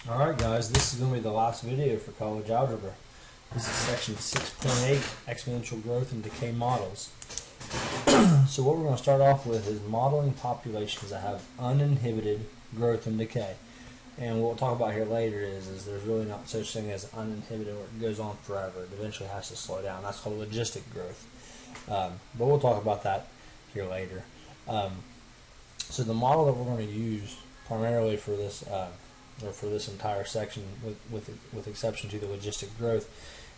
Alright guys, this is going to be the last video for college algebra. This is section 6.8, exponential growth and decay models. So what we're going to start off with is modeling populations that have uninhibited growth and decay. And what we'll talk about here later is there's really not such thing as uninhibited where it goes on forever. It eventually has to slow down. That's called logistic growth. But we'll talk about that here later. So the model that we're going to use primarily for this or for this entire section, with exception to the logistic growth,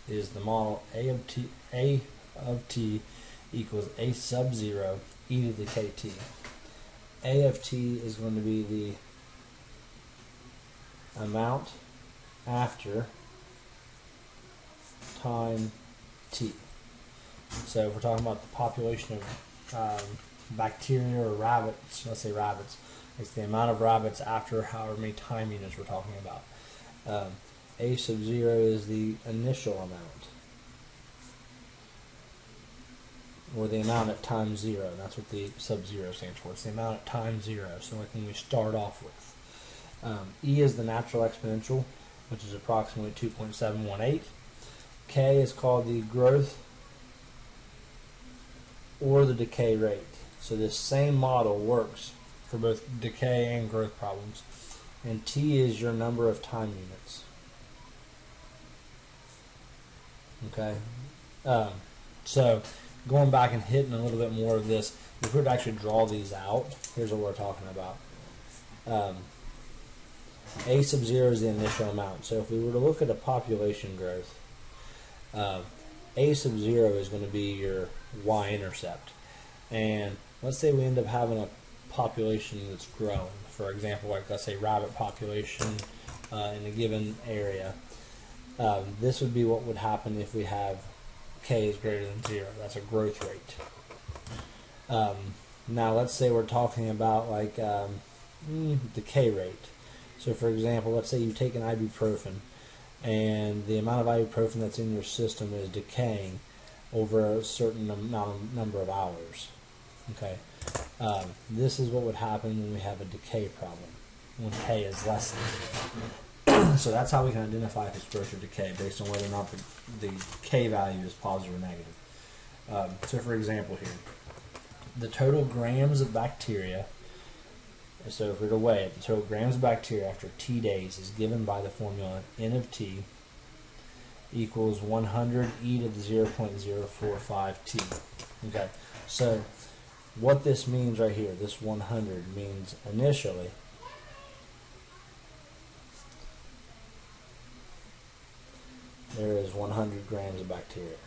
is the model A of t equals a sub 0 e to the kt. A of t is going to be the amount after time t. So if we're talking about the population of bacteria or rabbits, let's say rabbits, it's the amount of rabbits after however many time units we're talking about. A sub 0 is the initial amount, or the amount at time 0. That's what the sub 0 stands for. It's the amount at time 0, so like when we start off with. E is the natural exponential, which is approximately 2.718. K is called the growth or the decay rate. So this same model works for both decay and growth problems. And T is your number of time units. Okay. So going back and hitting a little bit more of this, if we were to actually draw these out, here's what we're talking about. A sub 0 is the initial amount. So if we were to look at a population growth, A sub 0 is going to be your y-intercept. And let's say we end up having a population that's growing. For example, like let's say rabbit population in a given area. This would be what would happen if we have k is greater than 0. That's a growth rate. Now let's say we're talking about like decay rate. So for example, let's say you take an ibuprofen and the amount of ibuprofen that's in your system is decaying over a certain number of hours. Okay. This is what would happen when we have a decay problem, when k is less than 0. So that's how we can identify if it's growth or decay, based on whether or not the k value is positive or negative. So for example here, the total grams of bacteria, so if we were to weigh it, the total grams of bacteria after t days is given by the formula n of t equals 100 e to the 0.045 t. Okay, so what this means right here, this 100 means initially there is 100 grams of bacteria.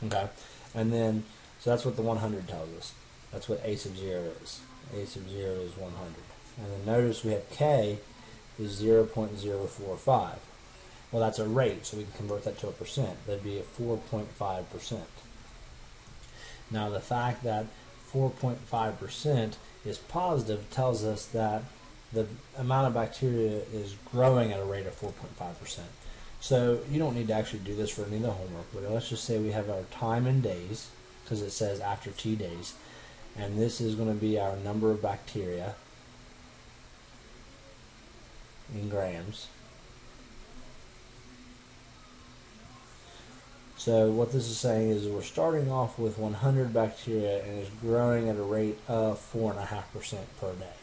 Okay, and then so that's what the 100 tells us. That's what A sub 0 is. A sub 0 is 100. And then notice we have K is 0.045. Well, that's a rate, so we can convert that to a percent. That'd be a 4.5%. Now, the fact that 4.5% is positive tells us that the amount of bacteria is growing at a rate of 4.5%. So you don't need to actually do this for any of the homework, but let's just say we have our time in days, because it says after t days, and this is going to be our number of bacteria in grams. So what this is saying is we're starting off with 100 bacteria and it's growing at a rate of 4.5% per day.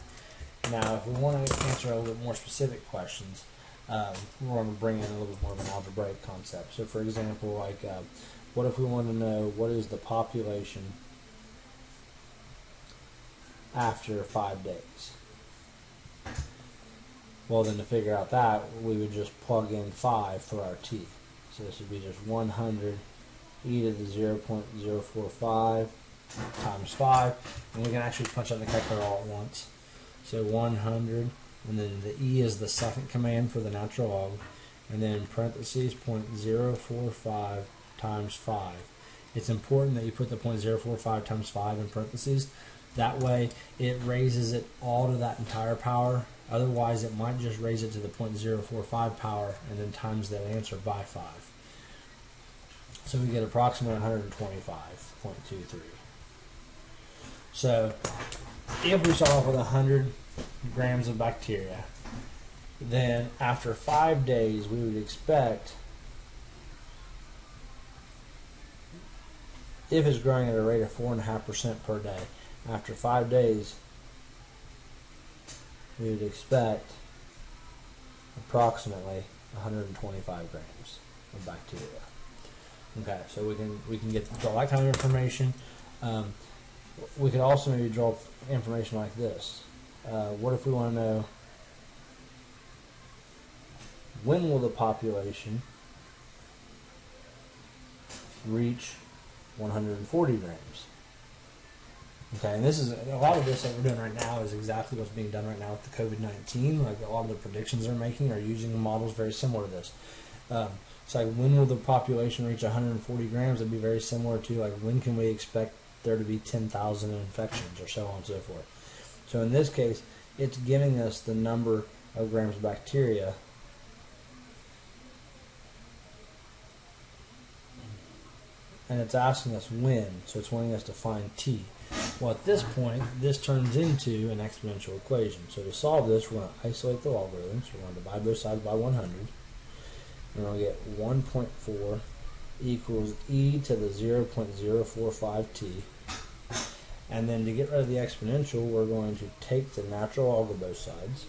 Now, if we want to answer a little bit more specific questions, we're going to bring in a little bit more of an algebraic concept. So for example, like what if we want to know what is the population after 5 days? Well, then to figure out that, we would just plug in 5 for our t. So this would be just 100 e to the 0.045 times 5. And we can actually punch out the calculator all at once. So 100, and then the e is the second command for the natural log, and then in parentheses 0.045 times 5. It's important that you put the 0.045 times 5 in parentheses. That way it raises it all to that entire power. Otherwise it might just raise it to the 0.045 power and then times that answer by 5. So we get approximately 125.23. So if we start off with 100 grams of bacteria, then after 5 days we would expect, if it's growing at a rate of 4.5% per day, after 5 days we would expect approximately 125 grams of bacteria. Okay, so we can draw that kind of information. We could also maybe draw information like this. What if we want to know when will the population reach 140 grams? Okay, and this is a lot of this that we're doing right now is exactly what's being done right now with the COVID-19. Like a lot of the predictions they're making are using models very similar to this. It's like, when will the population reach 140 grams? It'd be very similar to like, when can we expect there to be 10,000 infections, or so on and so forth. So in this case, it's giving us the number of grams of bacteria and it's asking us when, so it's wanting us to find t. Well, at this point, this turns into an exponential equation. So to solve this, we're going to isolate the logarithms. We're going to divide both sides by 100. And we're going to get 1.4 equals e to the 0.045t. And then to get rid of the exponential, we're going to take the natural log of both sides.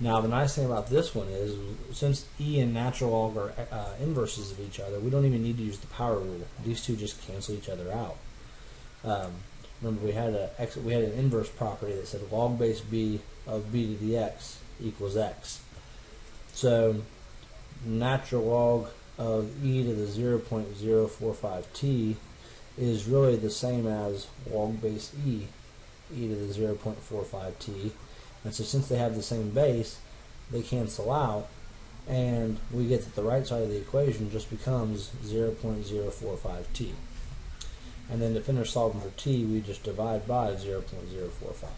Now, the nice thing about this one is, since e and natural log are inverses of each other, we don't even need to use the power rule. These two just cancel each other out. Remember, we had an inverse property that said log base b of b to the x equals x. So natural log of e to the 0.045t is really the same as log base e to the 0.45t. And so since they have the same base, they cancel out, and we get that the right side of the equation just becomes 0.045t. And then to finish solving for t, we just divide by 0.045.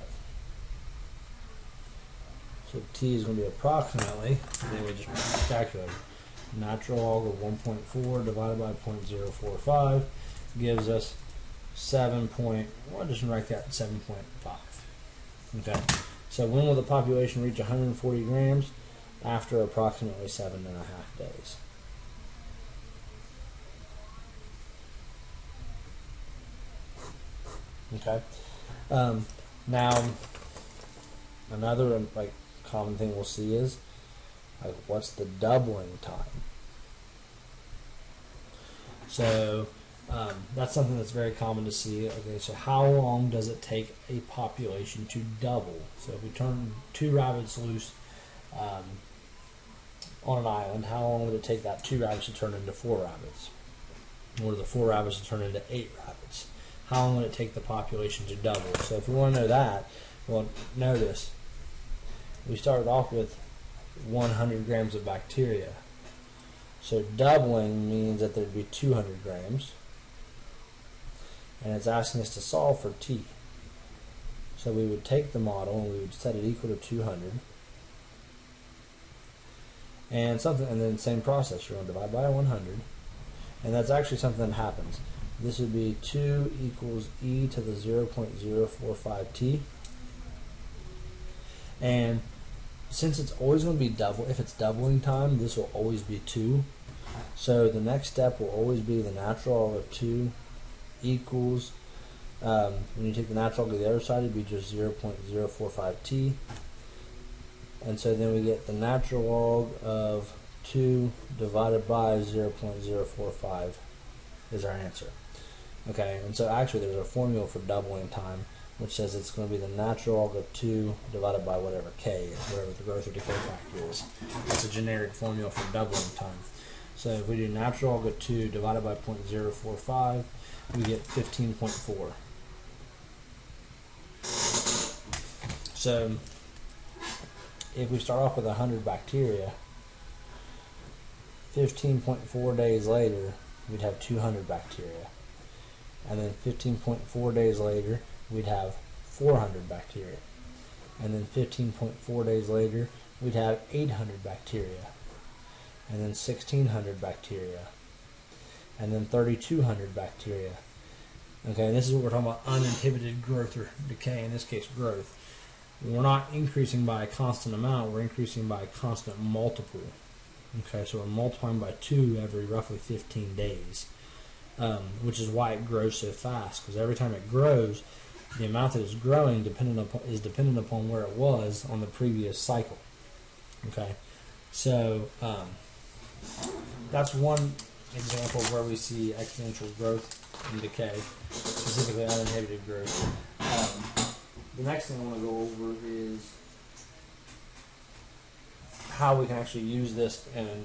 So t is going to be approximately, and then we just calculate it. Natural log of 1.4 divided by 0.045 gives us 7. Well, just write that 7.5. Okay. So when will the population reach 140 grams? After approximately 7.5 days. Okay. Now, another common thing we'll see is what's the doubling time? So that's something that's very common to see. Okay, so how long does it take a population to double? So if we turn 2 rabbits loose on an island, how long would it take that 2 rabbits to turn into 4 rabbits? Or the 4 rabbits to turn into 8 rabbits? How long would it take the population to double? So if we want to know that, well, notice we started off with 100 grams of bacteria. So doubling means that there'd be 200 grams. And it's asking us to solve for t. So we would take the model and we would set it equal to 200. And then same process, you're going to divide by 100. And that's actually something that happens. This would be 2 equals e to the 0.045t. And since it's always going to be double, if it's doubling time, this will always be 2. So the next step will always be the natural log of 2 equals, when you take the natural log to the other side, it'd be just 0.045t. And so then we get the natural log of 2 divided by 0.045 is our answer. Okay, and so actually there's a formula for doubling time, which says it's going to be the natural log of 2 divided by whatever k is, whatever the growth or decay factor is. That's a generic formula for doubling time. So if we do natural log of 2 divided by 0.045, we get 15.4. So if we start off with 100 bacteria, 15.4 days later, we'd have 200 bacteria. And then 15.4 days later, we'd have 400 bacteria. And then 15.4 days later, we'd have 800 bacteria. And then 1600 bacteria. And then 3200 bacteria. Okay, and this is what we're talking about, uninhibited growth or decay, in this case growth. we're not increasing by a constant amount, we're increasing by a constant multiple. Okay, so we're multiplying by 2 every roughly 15 days, which is why it grows so fast, because every time it grows, the amount that is growing is dependent upon where it was on the previous cycle. Okay, so that's one example where we see exponential growth and decay, specifically uninhibited growth. The next thing I want to go over is how we can actually use this and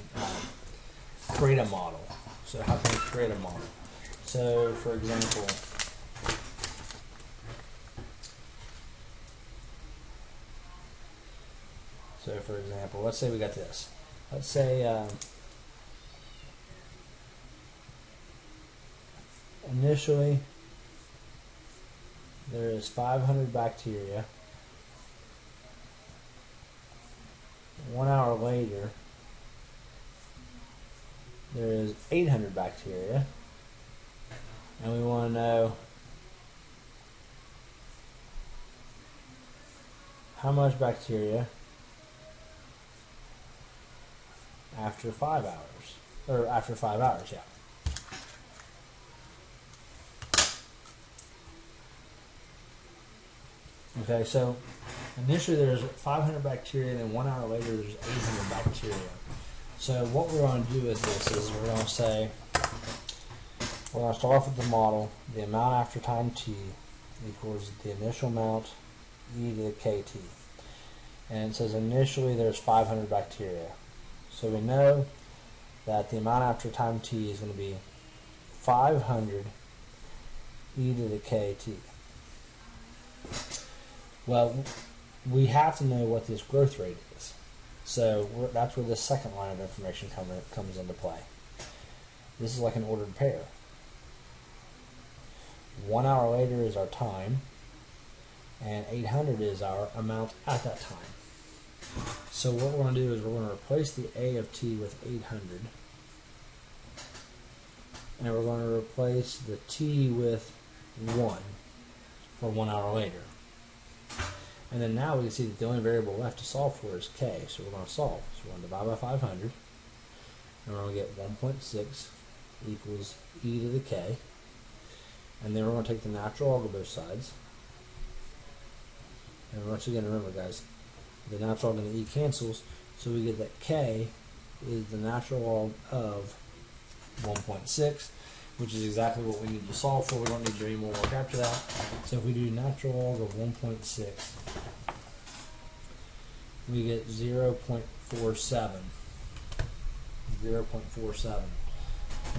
create a model. So how can we create a model? So for example, let's say we got this. Let's say initially there is 500 bacteria. 1 hour later, there is 800 bacteria, and we want to know how much bacteria after 5 hours, or after 5 hours, yeah. Okay, so initially there's 500 bacteria, and then 1 hour later there's 800 bacteria. So what we're going to do with this is we're going to say, we're going to start off with the model, the amount after time t equals the initial amount e to the kt. And it says initially there's 500 bacteria. So we know that the amount after time t is going to be 500 e to the kt. Well, we have to know what this growth rate is. So that's where the second line of information comes into play. This is like an ordered pair. 1 hour later is our time, and 800 is our amount at that time. So what we're going to do is we're going to replace the a of t with 800, and we're going to replace the t with 1 for 1 hour later. And then now we can see that the only variable left to solve for is k, so we're going to solve. So we're going to divide by 500, and we're going to get 1.6 equals e to the k, and then we're going to take the natural log of both sides. And once again, remember guys, the natural log and the e cancels, so we get that k is the natural log of 1.6, which is exactly what we need to solve for. We don't need to do any more work after that. So if we do natural log of 1.6, we get 0.47. 0.47.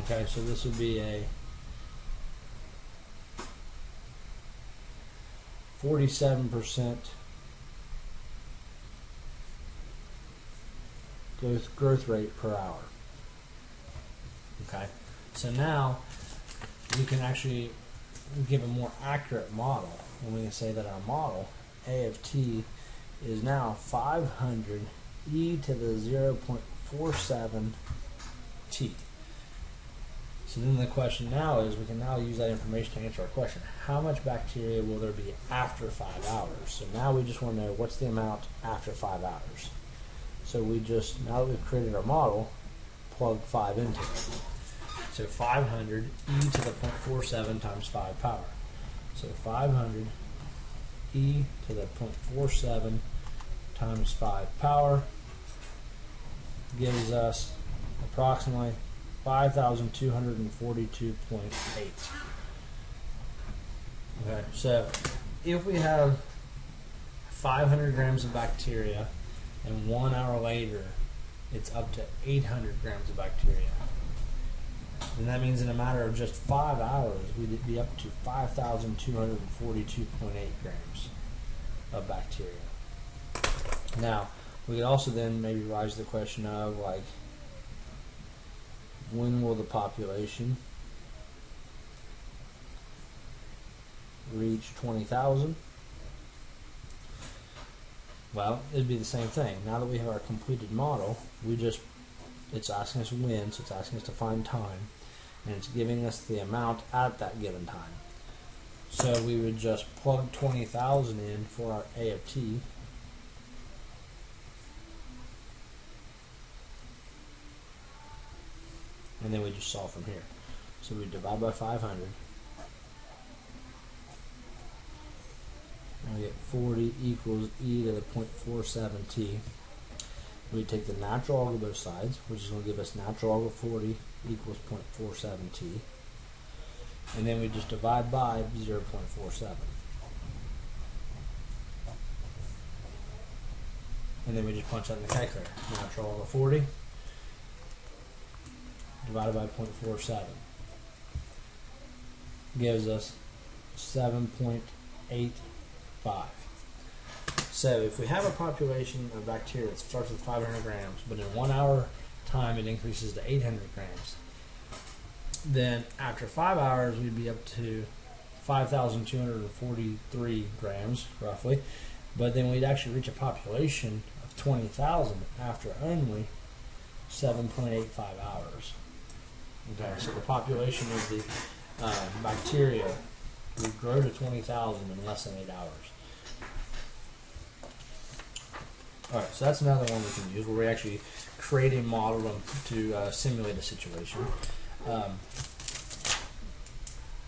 Okay, so this would be a 47% growth rate per hour. Okay, so now we can actually give a more accurate model, and we can say that our model, a of t, is now 500 e to the 0.47 t. So then the question now is, we can now use that information to answer our question. How much bacteria will there be after 5 hours? So now we just want to know what's the amount after 5 hours. So we just, now that we've created our model, plug 5 into it. So 500 e to the 0.47 times 5 power. So 500 e to the 0.47 times 5 power gives us approximately 5,242.8. Okay, so if we have 500 grams of bacteria and 1 hour later it's up to 800 grams of bacteria, then that means in a matter of just 5 hours we'd be up to 5,242.8 grams of bacteria. Now, we could also then maybe rise the question of, like, when will the population reach 20,000? Well, it'd be the same thing. Now that we have our completed model, it's asking us when, so it's asking us to find time, and it's giving us the amount at that given time. So we would just plug 20,000 in for our A of t. And then we just solve from here. So we divide by 500. And we get 40 equals e to the 0.47t. We take the natural log of both sides, which is going to give us natural log of 40 equals 0.47t. And then we just divide by 0.47. And then we just punch that in the calculator. Natural log of 40 divided by 0.47 gives us 7.85. So if we have a population of bacteria that starts with 500 grams, but in 1 hour time it increases to 800 grams, then after 5 hours we'd be up to 5,243 grams roughly, but then we'd actually reach a population of 20,000 after only 7.85 hours. Okay, so the population of the bacteria would grow to 20,000 in less than 8 hours. Alright, so that's another one we can use where we actually create a model to simulate a situation.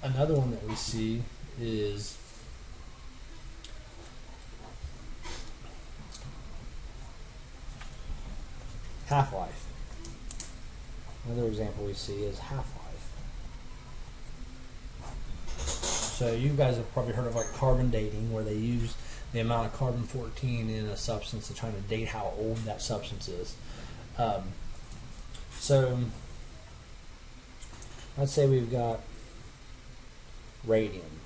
Another one that we see is HalfLife. Another example we see is HalfLife. So you guys have probably heard of like carbon dating, where they use the amount of carbon-14 in a substance to try to date how old that substance is. So let's say we've got radium.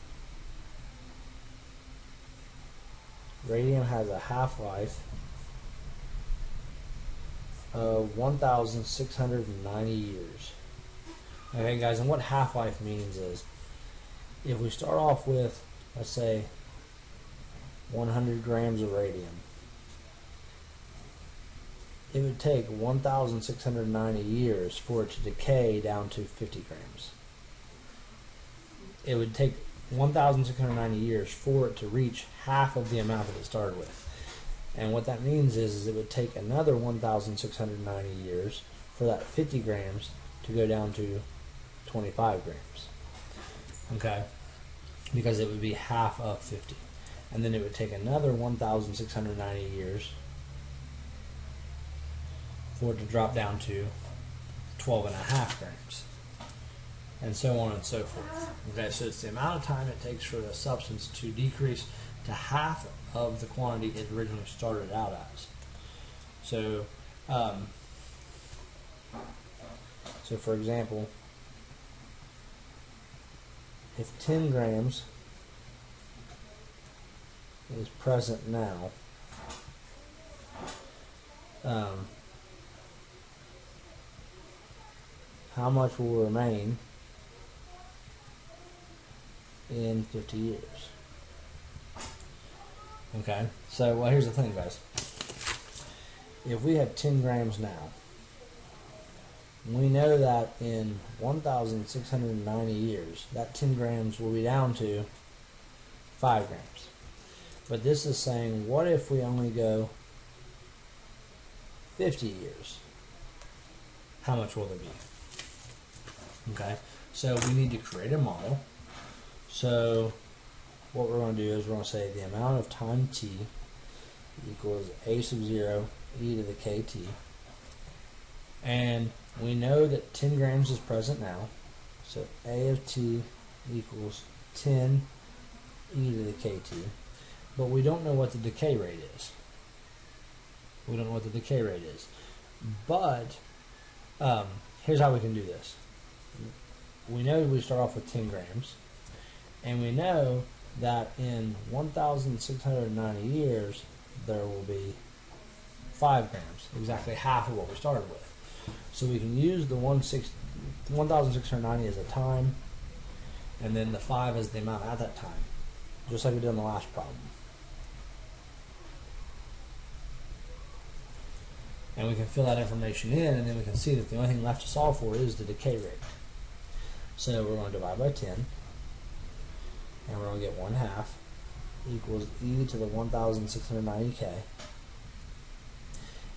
Radium has a half-life of 1,690 years. Okay, guys, and what half-life means is if we start off with, let's say, 100 grams of radium, it would take 1,690 years for it to decay down to 50 grams. It would take 1,690 years for it to reach half of the amount that it started with. And what that means is it would take another 1,690 years for that 50 grams to go down to 25 grams. Okay? Because it would be half of 50. And then it would take another 1,690 years for it to drop down to 12.5 grams. And so on and so forth. Okay, so it's the amount of time it takes for the substance to decrease to half of the quantity it originally started out as. So, for example, if 10 grams is present now, how much will remain in 50 years? Okay, so well, here's the thing, guys. If we have 10 grams now, we know that in 1,690 years, that 10 grams will be down to 5 grams. But this is saying, what if we only go 50 years? How much will there be? Okay, so we need to create a model. So what we're going to do is we're going to say the amount of time t equals a sub 0 e to the kt. And we know that 10 grams is present now. So a of t equals 10 e to the kt. But we don't know what the decay rate is. We don't know what the decay rate is. But here's how we can do this. We know we start off with 10 grams. And we know that in 1,690 years, there will be 5 grams, exactly half of what we started with. So we can use the 1,690 as a time, and then the 5 as the amount at that time, just like we did in the last problem. And we can fill that information in, and then we can see that the only thing left to solve for is the decay rate. So we're going to divide by 10. and we're going to get 1/2 equals e to the 1,690k.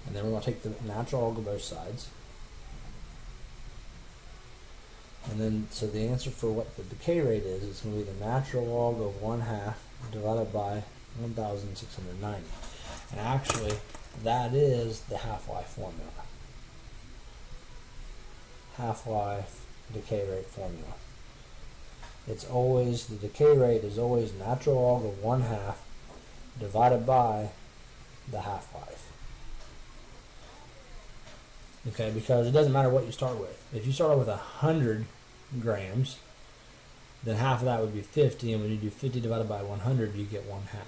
And then we're going to take the natural log of both sides. And then, so the answer for what the decay rate is going to be the natural log of 1/2 divided by 1,690. And actually, that is the half-life formula. Half-life decay rate formula. It's always, the decay rate is always natural log of 1/2 divided by the half-life. Okay, because it doesn't matter what you start with. If you start with 100 grams, then half of that would be 50, and when you do 50 divided by 100, you get 1/2.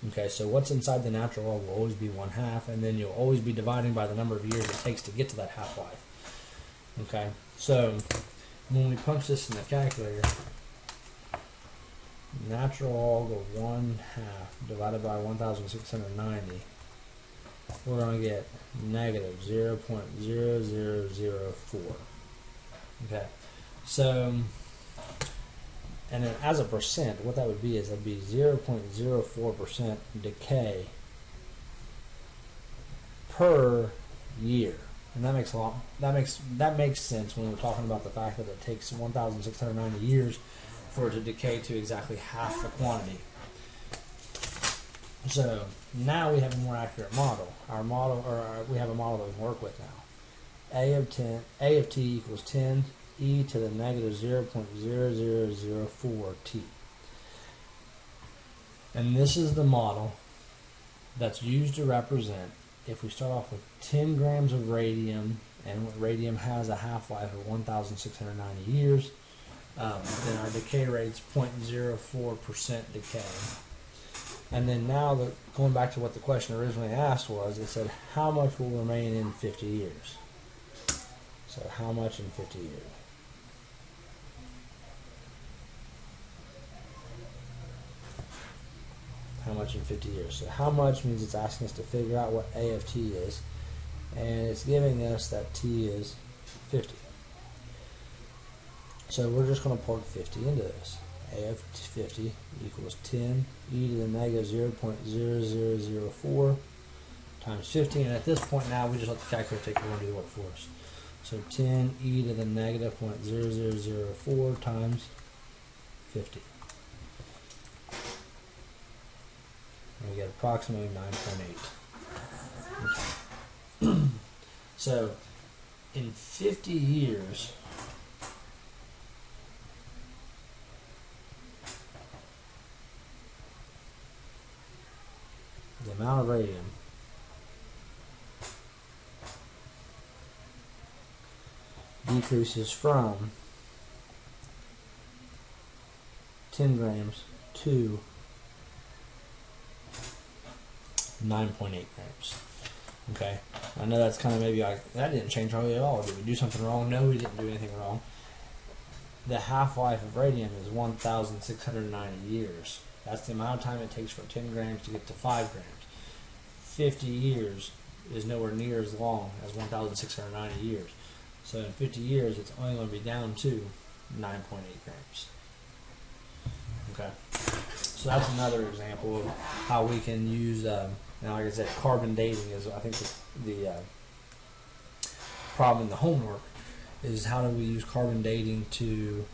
Okay, so what's inside the natural log will always be 1/2, and then you'll always be dividing by the number of years it takes to get to that half-life. Okay, so when we punch this in the calculator, natural log of 1/2 divided by 1,690, we're going to get negative 0.0004. Okay, so, and then as a percent, what that would be is that'd be 0.04% decay per year. And that makes sense when we're talking about the fact that it takes 1,690 years for it to decay to exactly half the quantity. So now we have a more accurate model. We have a model that we can work with now. A of t equals 10 e to the negative 0.0004 t. And this is the model that's used to represent, if we start off with 10 grams of radium, and radium has a half-life of 1,690 years, then our decay rate's 0.04% decay. And then now, going back to what the question originally asked was, it said, how much will remain in 50 years? So how much in 50 years? How much in 50 years? So how much means it's asking us to figure out what A of t is, and it's giving us that t is 50. So we're just going to plug 50 into this. A of 50 equals 10 e to the negative 0.0004 times 50, and at this point now we just let the calculator take over and do the work for us. So 10 e to the negative 0.0004 times 50. And we get approximately 9.8. So in 50 years, the amount of radium decreases from 10 grams to 9.8 grams. Okay, I know that's kind of maybe like, that didn't change hardly at all. Did we do something wrong? No, we didn't do anything wrong. The half-life of radium is 1,690 years. That's the amount of time it takes for 10 grams to get to 5 grams. 50 years is nowhere near as long as 1,690 years. So in 50 years, it's only going to be down to 9.8 grams. Okay, so that's another example of how we can use, now like I said, carbon dating is, I think, the problem in the homework is how do we use carbon dating to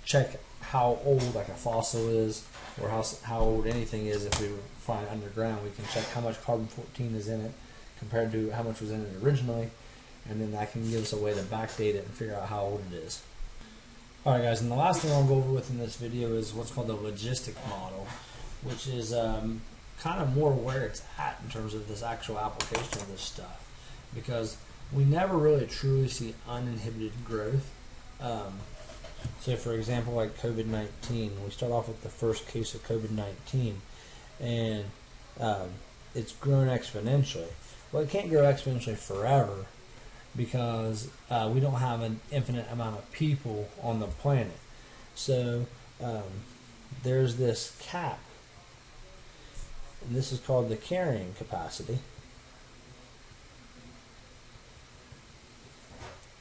check how old like a fossil is, or how old anything is. If we find underground, we can check how much carbon-14 is in it compared to how much was in it originally, and then that can give us a way to backdate it and figure out how old it is. Alright guys, and the last thing I'll go over with in this video is what's called the logistic model, which is kind of more where it's at in terms of this actual application of this stuff, because we never really truly see uninhibited growth. So for example, like COVID-19, we start off with the first case of COVID-19, and it's grown exponentially. Well, it can't grow exponentially forever, because we don't have an infinite amount of people on the planet. So there's this cap, and this is called the carrying capacity.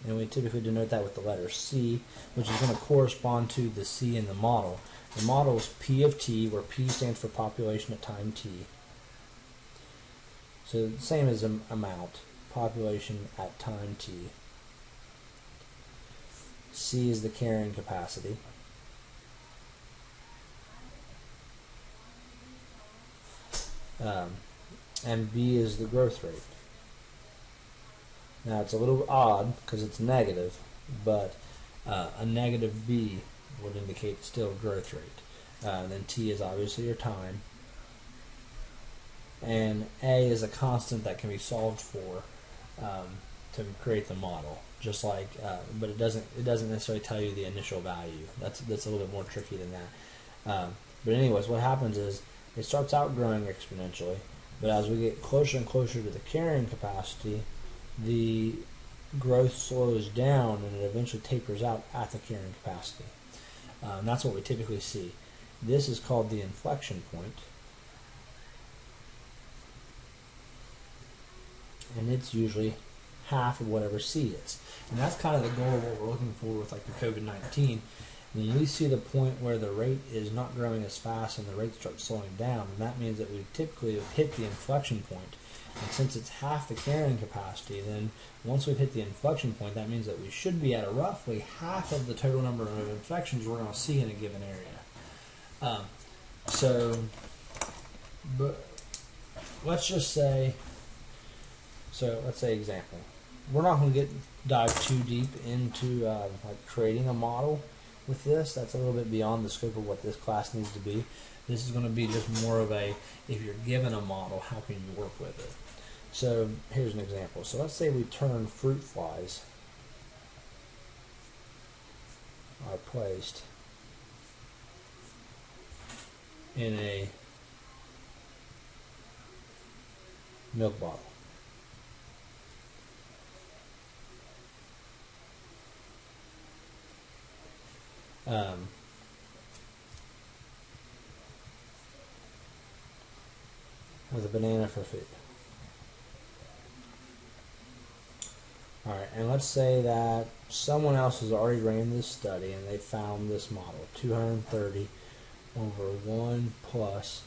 and we typically denote that with the letter C, which is going to correspond to the C in the model. The model is P of T, where P stands for population at time T. So the same as amount, population at time T. C is the carrying capacity. And B is the growth rate. Now it's a little odd because it's negative, but a negative B would indicate still growth rate. Then T is obviously your time, and A is a constant that can be solved for to create the model. Just like, but it doesn't necessarily tell you the initial value. That's a little bit more tricky than that. But anyways, what happens is it starts out growing exponentially, but as we get closer and closer to the carrying capacity, the growth slows down and it eventually tapers out at the carrying capacity. And that's what we typically see. This is called the inflection point, and it's usually half of whatever C is. And that's kind of the goal of what we're looking for with like the COVID-19. When we see the point where the rate is not growing as fast and the rate starts slowing down, and that means that we typically have hit the inflection point. And since it's half the carrying capacity, then once we've hit the inflection point, that means that we should be at a roughly half of the total number of infections we're going to see in a given area. But let's just say, let's say example. We're not going to dive too deep into like creating a model with this. That's a little bit beyond the scope of what this class needs to be. This is going to be just more of a, if you're given a model, how can you work with it? So here's an example. So let's say we turn fruit flies are placed in a milk bottle. With a banana for food. Alright, and let's say that someone else has already ran this study and they found this model, 230 over 1 plus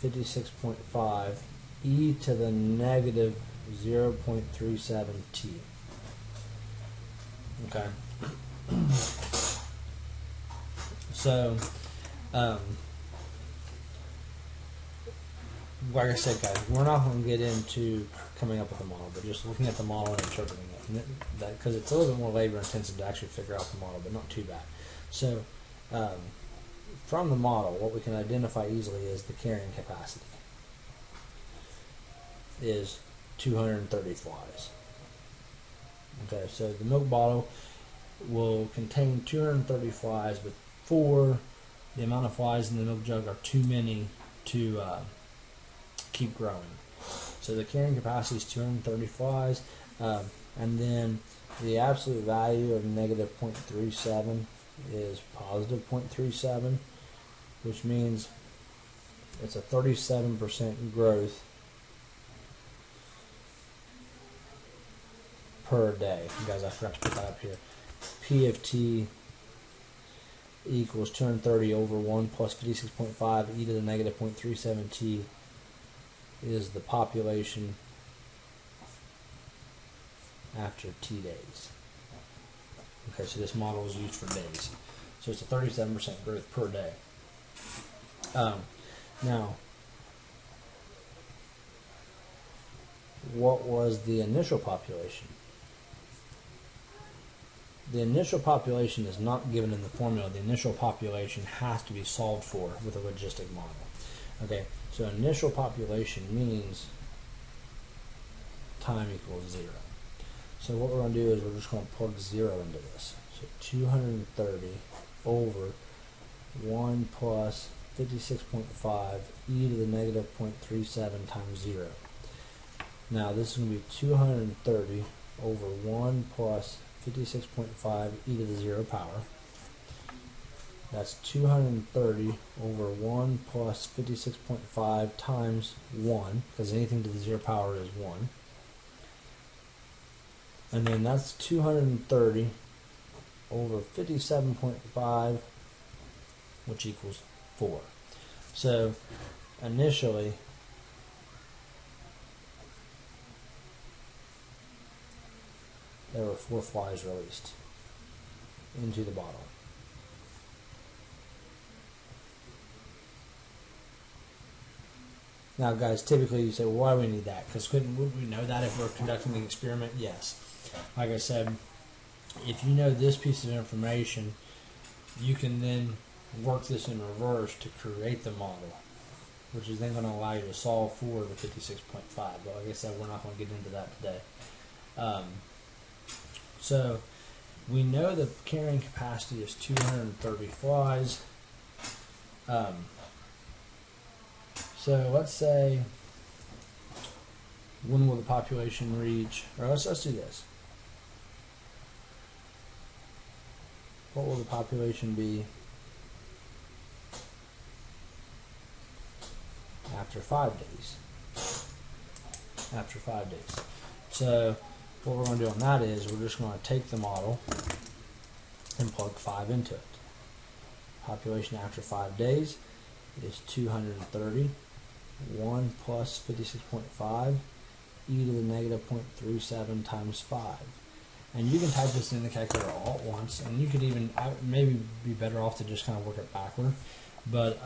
56.5 e to the negative 0.37 t. Okay. So, like I said, guys, we're not going to get into coming up with a model, but just looking at the model and interpreting it, because it's a little bit more labor intensive to actually figure out the model, but not too bad. So, from the model, what we can identify easily is the carrying capacity is 230 flies. Okay, so the milk bottle will contain 230 flies, but for the amount of flies in the milk jug are too many to keep growing. So the carrying capacity is 230 flies, and then the absolute value of negative 0.37 is positive 0.37, which means it's a 37% growth per day. Guys, I forgot to put that up here. P of T equals 230 over 1 plus 56.5 e to the negative 0.37 t is the population after t days. Okay, so this model is used for days. So it's a 37% growth per day. Now, what was the initial population? The initial population is not given in the formula. The initial population has to be solved for with a logistic model. Okay, so initial population means time equals 0. So what we're going to do is we're just going to plug 0 into this. So 230 over 1 plus 56.5 e to the negative 0.37 times 0. Now this is going to be 230 over 1 plus 56.5 e to the 0 power. That's 230 over 1 plus 56.5 times 1, because anything to the 0 power is 1. And then that's 230 over 57.5, which equals 4. So initially, there were 4 flies released into the bottle. Now, guys, typically you say, well, why do we need that? Because wouldn't we know that if we're conducting the experiment? Yes. Like I said, if you know this piece of information, you can then work this in reverse to create the model, which is then going to allow you to solve for the 56.5. But like I said, we're not going to get into that today. So we know the carrying capacity is 230 flies. So let's say, when will the population reach, or let's do this. What will the population be after 5 days? After 5 days. So what we're going to do on that is we're just going to take the model and plug 5 into it. Population after 5 days is 230. 1 plus 56.5 e to the negative 0.37 times 5. And you can type this in the calculator all at once, and you could even maybe be better off to just kind of work it backward. But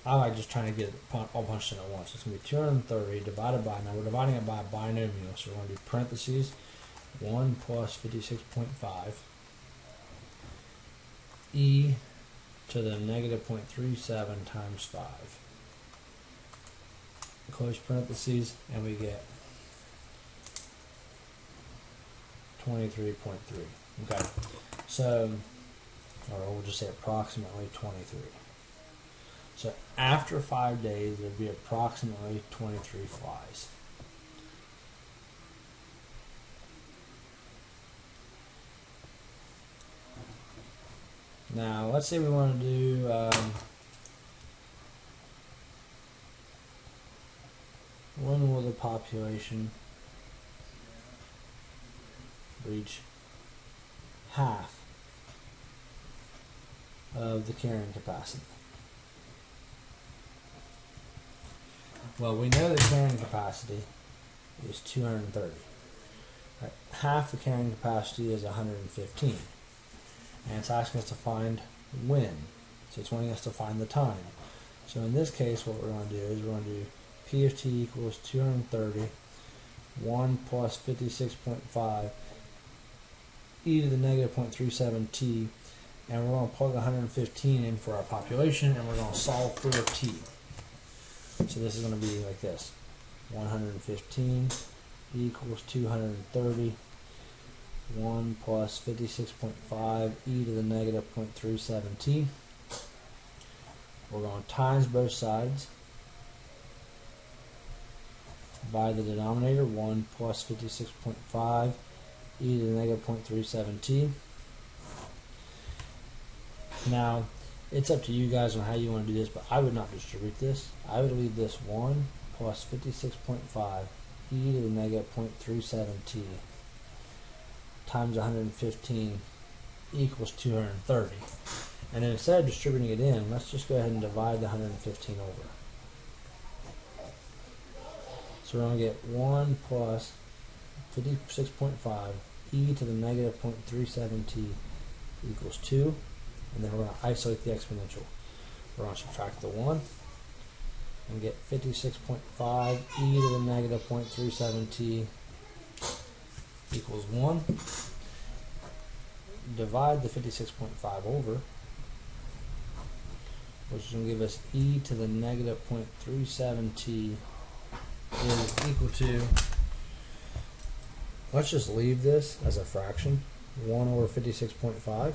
I like just trying to get it all punched in at once. It's going to be 230 divided by, now we're dividing it by a binomial, so we're going to do parentheses 1 plus 56.5 e to the negative 0.37 times 5. Close parentheses, and we get 23.3. Okay, so, or we'll just say approximately 23. So after 5 days, there'd be approximately 23 flies. Now, let's say we want to do when will the population reach half of the carrying capacity? Well, we know the carrying capacity is 230. Right. Half the carrying capacity is 115. And it's asking us to find when. So it's wanting us to find the time. So in this case, what we're going to do is we're going to do P of t equals 230, 1 plus 56.5 e to the negative 0.37 t, and we're going to plug 115 in for our population, and we're going to solve for t. So this is going to be like this. 115 equals 230, 1 plus 56.5 e to the negative 0.37 t. We're going to times both sides by the denominator, 1 plus 56.5 e to the negative 0.37 t. Now, it's up to you guys on how you want to do this, but I would not distribute this. I would leave this 1 plus 56.5 e to the negative 0.37 t times 115 equals 230. And then instead of distributing it in, let's just go ahead and divide the 115 over. So we're going to get 1 plus 56.5 e to the negative 0.37 t equals 2. And then we're going to isolate the exponential. We're going to subtract the 1 and get 56.5 e to the negative 0.37 t equals 1. Divide the 56.5 over, which is going to give us e to the negative 0.37 t is equal to, let's just leave this as a fraction, 1 over 56.5,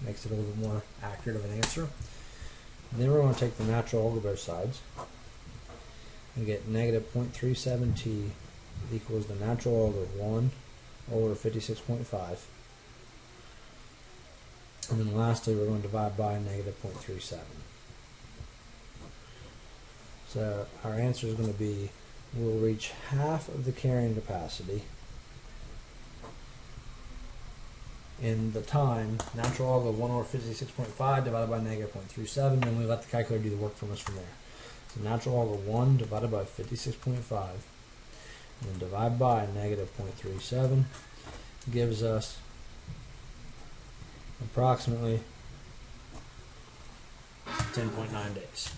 makes it a little bit more accurate of an answer. And then we're going to take the natural log of both sides and get negative 0.37 t equals the natural log of 1 over 56.5. And then lastly, we're going to divide by negative 0.37. So our answer is going to be, we'll reach half of the carrying capacity in the time, natural log of 1 over 56.5 divided by negative 0.37, then we let the calculator do the work from us from there. So natural log of 1 divided by 56.5, and then divide by negative 0.37 gives us approximately 10.9 days.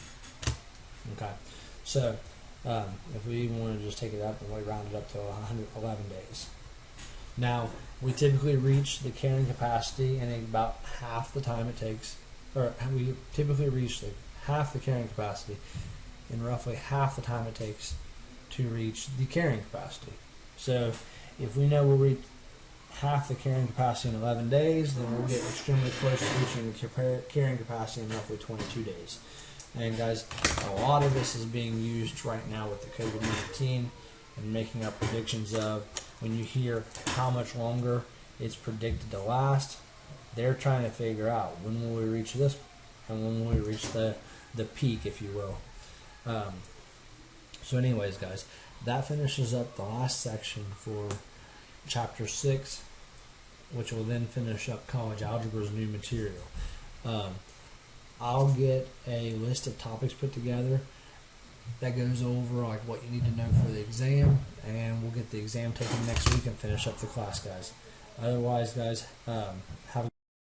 Okay, so if we want to just take it up and we round it up to 111 days. Now, we typically reach the carrying capacity in about half the time it takes, or we typically reach half the carrying capacity in roughly half the time it takes to reach the carrying capacity. So if we know we'll reach half the carrying capacity in 11 days, then we'll get extremely close to reaching the carrying capacity in roughly 22 days. And guys, a lot of this is being used right now with the COVID-19 and making up predictions of when you hear how much longer it's predicted to last, they're trying to figure out when will we reach this and when will we reach the peak, if you will. So anyways, guys, that finishes up the last section for Chapter 6, which will then finish up college algebra's new material. I'll get a list of topics put together that goes over like what you need to know for the exam, and we'll get the exam taken next week and finish up the class, guys. Otherwise, guys, have a